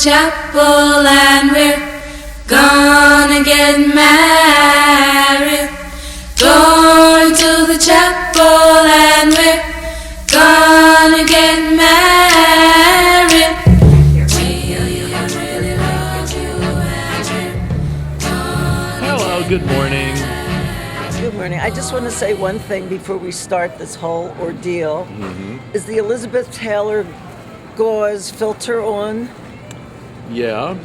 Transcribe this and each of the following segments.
chapel and we're gonna get married. Going to the chapel and we're gonna get married. We really love you and we're gonna Hello, good morning. Good morning. I just want to say one thing before we start this whole ordeal. Is the Elizabeth Taylor gauze filter on? Yeah,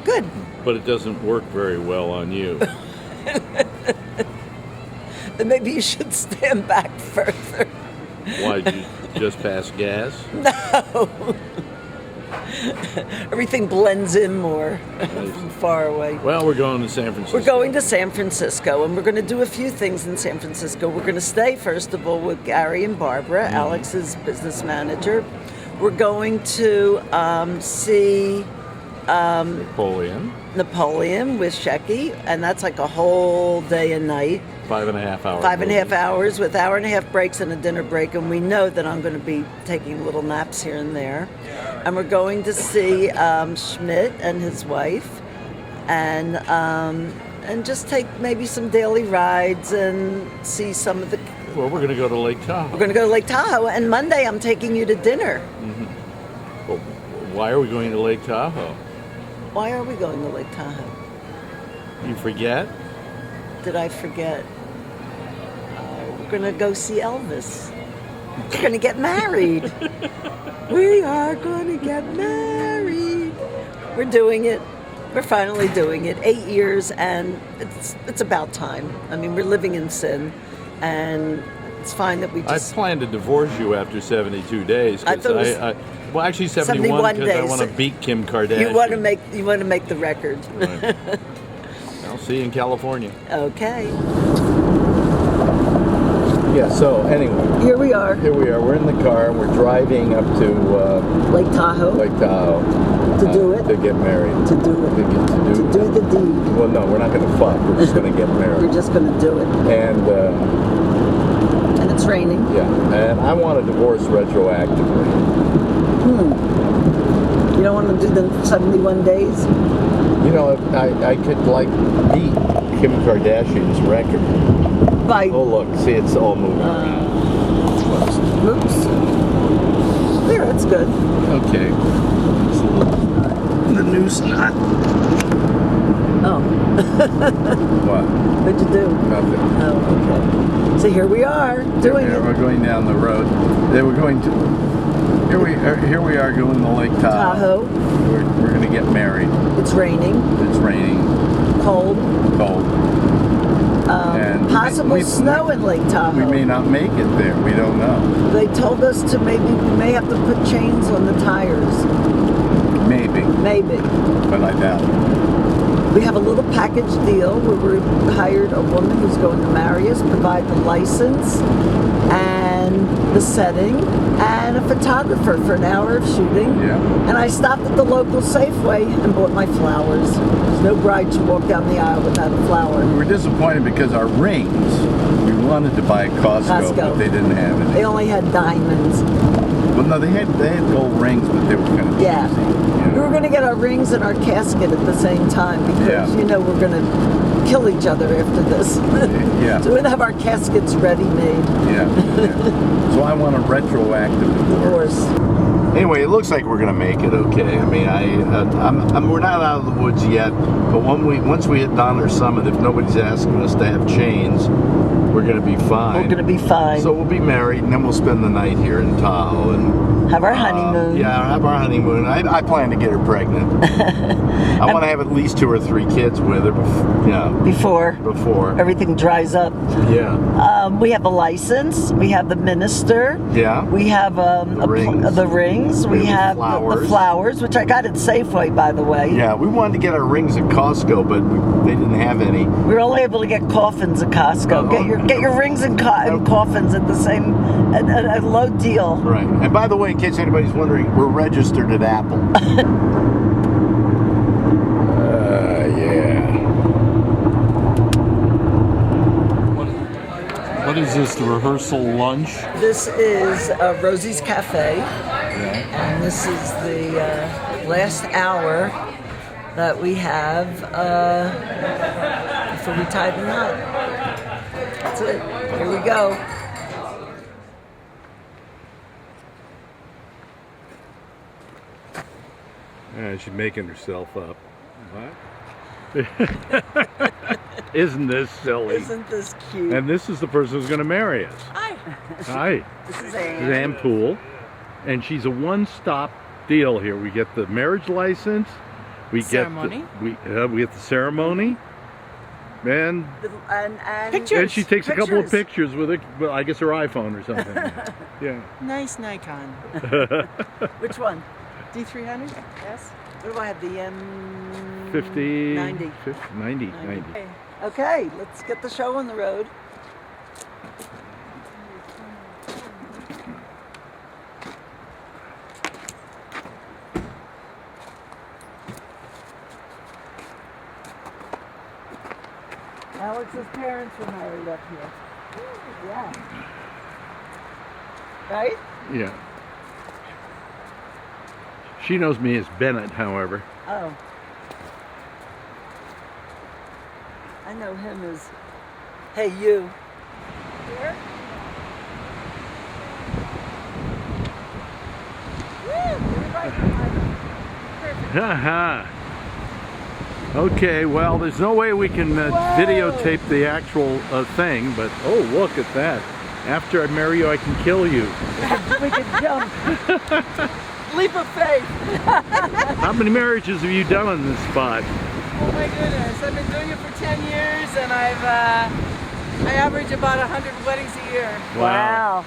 Good. but it doesn't work very well on you. Then maybe you should stand back further. Why, did you just pass gas? No. Everything blends in more from far away. Well, we're going to San Francisco. We're going to San Francisco, and we're going to do a few things in San Francisco. We're going to stay, first of all, with Gary and Barbara, Alex's business manager. We're going to see Napoleon with Shecky, and that's like a whole day and night. 5.5 hours. 5.5 hours with hour and a half breaks and a dinner break, and we know that I'm going to be taking little naps here and there. And we're going to see Schmidt and his wife, and just take maybe some daily rides and see some of the. Well, we're going to go to Lake Tahoe. We're going to go to Lake Tahoe, and Monday I'm taking you to dinner. Well, why are we going to Lake Tahoe? Why are we going to Lake Tahoe? You forget? Did I forget? We're going to go see Elvis. We're going to get married. We are going to get married. We're doing it. We're finally doing it. 8 years, and it's about time. I mean, we're living in sin, and it's fine that we just. I plan to divorce you after 72 days. I thought it was well, actually 71 because I want to beat Kim Kardashian. You want to make the record. Right. I'll see you in California. Okay. Yeah, so anyway. Here we are. We're in the car and we're driving up to Lake Tahoe. To do it. To get married. To do it. To do the deed. Well, no, we're not going to fuck. We're just going to get married. We're just going to do it. And it's raining. Yeah, and I want a divorce retroactively. You don't want to do the 71 days? You know, I could beat Kim Kardashian's record. By. Oh, look, see, it's all moving around. Oops. There, that's good. Okay. It's a little, the noose knot. Oh. What? What'd you do? Nothing. Oh, okay. So here we are, doing it. We're going down the road. We're going to. Here we are going to Lake Tahoe. We're going to get married. It's raining. It's raining. Cold. And possible snow in Lake Tahoe. We may not make it there. We don't know. They told us we may have to put chains on the tires. Maybe. But I doubt it. We have a little package deal where we hired a woman who's going to marry us, provide the license and the setting, and a photographer for an hour of shooting. Yeah. And I stopped at the local Safeway and bought my flowers. There's no bride should walk down the aisle without a flower. We were disappointed because our rings, we wanted to buy at Costco, but they didn't have it. They only had diamonds. Well, no, they had gold rings, but they were kind of cheesy. We were going to get our rings and our casket at the same time because, we're going to kill each other after this. Yeah. So we're going to have our caskets ready-made. Yeah. So I want a retroactive divorce. Anyway, it looks like we're going to make it okay. I mean, we're not out of the woods yet, but once we hit Donner Summit, if nobody's asking us to have chains, we're going to be fine. We're going to be fine. So we'll be married, and then we'll spend the night here in Tahoe and have our honeymoon. Have our honeymoon. I plan to get her pregnant. I want to have at least 2 or 3 kids with her. Before everything dries up. Yeah. We have a license. We have the minister. Yeah. We have the rings. We have the flowers, which I got at Safeway, by the way. Yeah, we wanted to get our rings at Costco, but they didn't have any. We were only able to get coffins at Costco. Get your rings and coffins at the same at a low deal. Right. And by the way, in case anybody's wondering, we're registered at Apple. Yeah. What is this, the rehearsal lunch? This is Rosie's Cafe, and this is the last hour that we have before we tie the knot. That's it. Here we go. She's making herself up. What? Isn't this silly? Isn't this cute? And this is the person who's going to marry us. Hi. Hi. This is Ann Poole. And she's a one-stop deal here. We get the marriage license. We Ceremony. get we get the ceremony. And Pictures. and she takes a couple of pictures with it. Well, I guess her iPhone or something. Yeah. Nice Nikon. Which one? D300? Yes. What do I have? The M... 50... 90. 90. Okay, let's get the show on the road. Alex's parents were married up here. Yeah. Right? Yeah. She knows me as Bennett, however. Oh. I know him as, hey, you. Here? Haha. Okay, well, there's no way we can videotape the actual thing, but oh, look at that. After I marry you, I can kill you. We can jump. Leap of faith. How many marriages have you done on this spot? Oh my goodness, I've been doing it for 10 years and I average about 100 weddings a year. Wow.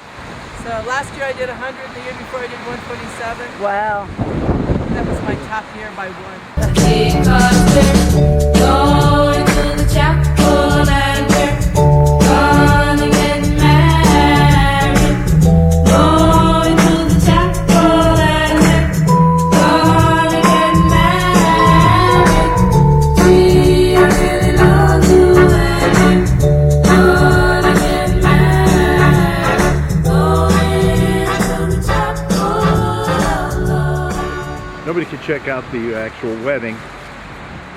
So last year I did 100, the year before I did 127. Wow. That was my top year by one. Because we're going to the chapel and we're gonna get married. Going to the chapel and we're gonna get married. We really love you and we're gonna get married. Going to the chapel of love. Nobody can check out the actual wedding,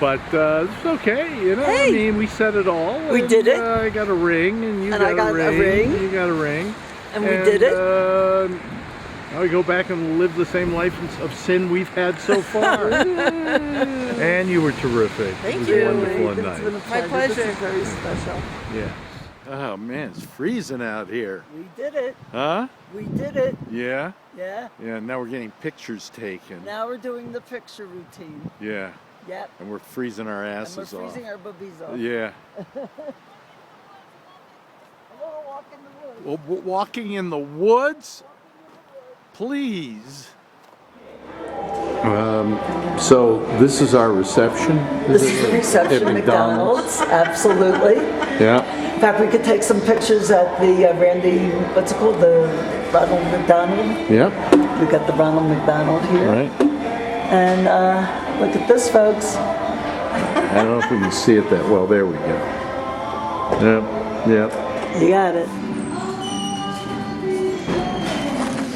but it's okay, you know. Hey. I mean, we said it all. We did it. I got a ring, and you And got, I got a ring. a ring. You got a ring. And we did it. Now we go back and live the same life of sin we've had so far. And you were terrific. Thank it was you. a wonderful It's night. been a pleasure. pleasure. This is very special. Yeah. Oh man, it's freezing out here. We did it. Huh? We did it. Yeah. Yeah. Yeah. Now we're getting pictures taken. Now we're doing the picture routine. Yeah. Yep. And we're freezing our And asses we're off. freezing our boobies off. Yeah. A little walk in the woods. Well, walking in the woods? Please. So this is our reception? This is the reception, At McDonald's. Absolutely. Yeah. In fact, we could take some pictures at the Randy, what's it called? The Ronald McDonald. Yep. We got the Ronald McDonald here. Right. And look at this, folks. I don't know if we can see it that well. There we go. Yep. Yep. You got it.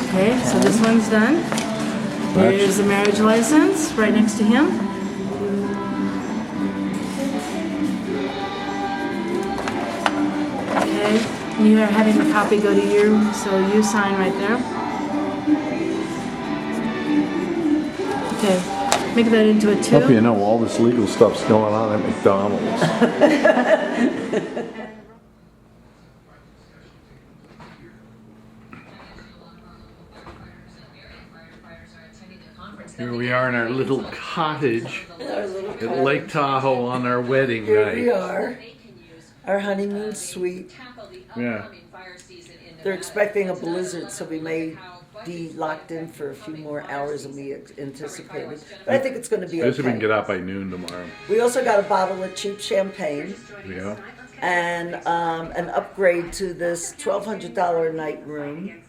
Okay, so this one's done. Here's the marriage license right next to him. Okay, you are having a copy go to you, so you sign right there. Okay, make that into a 2. Hope you know all this legal stuff's going on at McDonald's. Here we are in our little cottage at Lake Tahoe on our wedding Here we night. are. Our honeymoon suite. Yeah. They're expecting a blizzard, so we may be locked in for a few more hours than we anticipated. But I think it's going to be I guess we can okay. get out by noon tomorrow. We also got a bottle of cheap champagne Yeah. and an upgrade to this $1,200 a night room.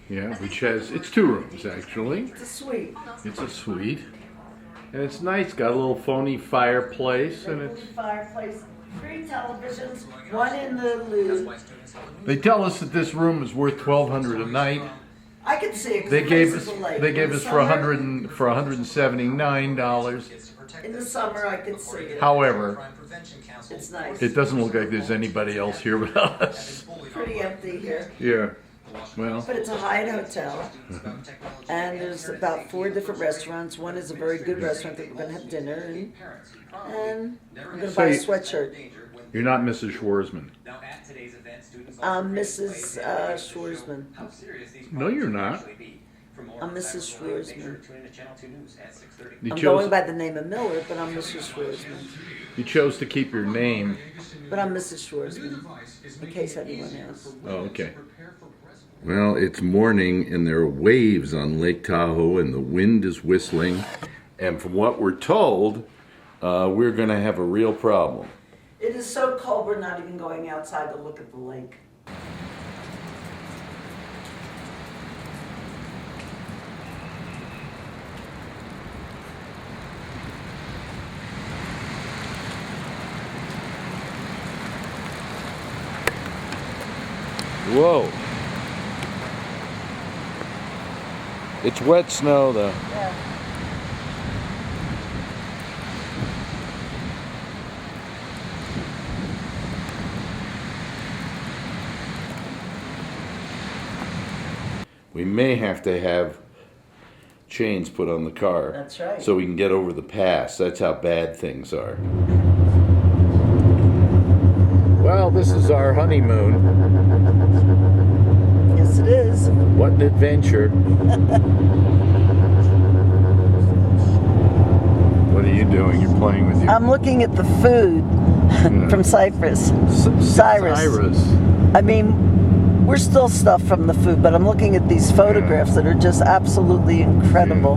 Yeah, which has, it's 2 rooms actually. It's a suite. It's a suite. And it's nice, got a little phony fireplace and it's... Fireplace, 3 televisions, 1 in the loo. They tell us that this room is worth $1,200 a night. I could see it. 'cause They the gave place us is a lake. they In gave the us for summer- $179. In the summer, I could see it. However, It's nice. it doesn't look like there's anybody else here but us. Pretty empty here. Yeah. Well, But it's a Hyatt hotel, and there's about 4 different restaurants. One is a very good restaurant that we're going to have dinner in, and I'm going to buy a sweatshirt. you're not Mrs. Schwarzman. Mrs. Schwarzman. No, you're not. I'm Mrs. Schwarzman. You I'm chose going by the name of Miller, but I'm Mrs. Schwarzman. you chose to keep your name. But I'm Mrs. Schwarzman, in case anyone asks. Oh, okay. Well, it's morning and there are waves on Lake Tahoe and the wind is whistling. And from what we're told, we're going to have a real problem. It is so cold, we're not even going outside to look at the lake. Whoa. It's wet snow though. Yeah. We may have to have chains put on the car. That's right. So we can get over the pass. That's how bad things are. Well, this is our honeymoon. Yes, it is. What an adventure. What are you doing? You're playing with your... I'm looking at the food from Cyprus. Cyrus. I mean, we're still stuffed from the food, but I'm looking at these photographs that are just absolutely incredible.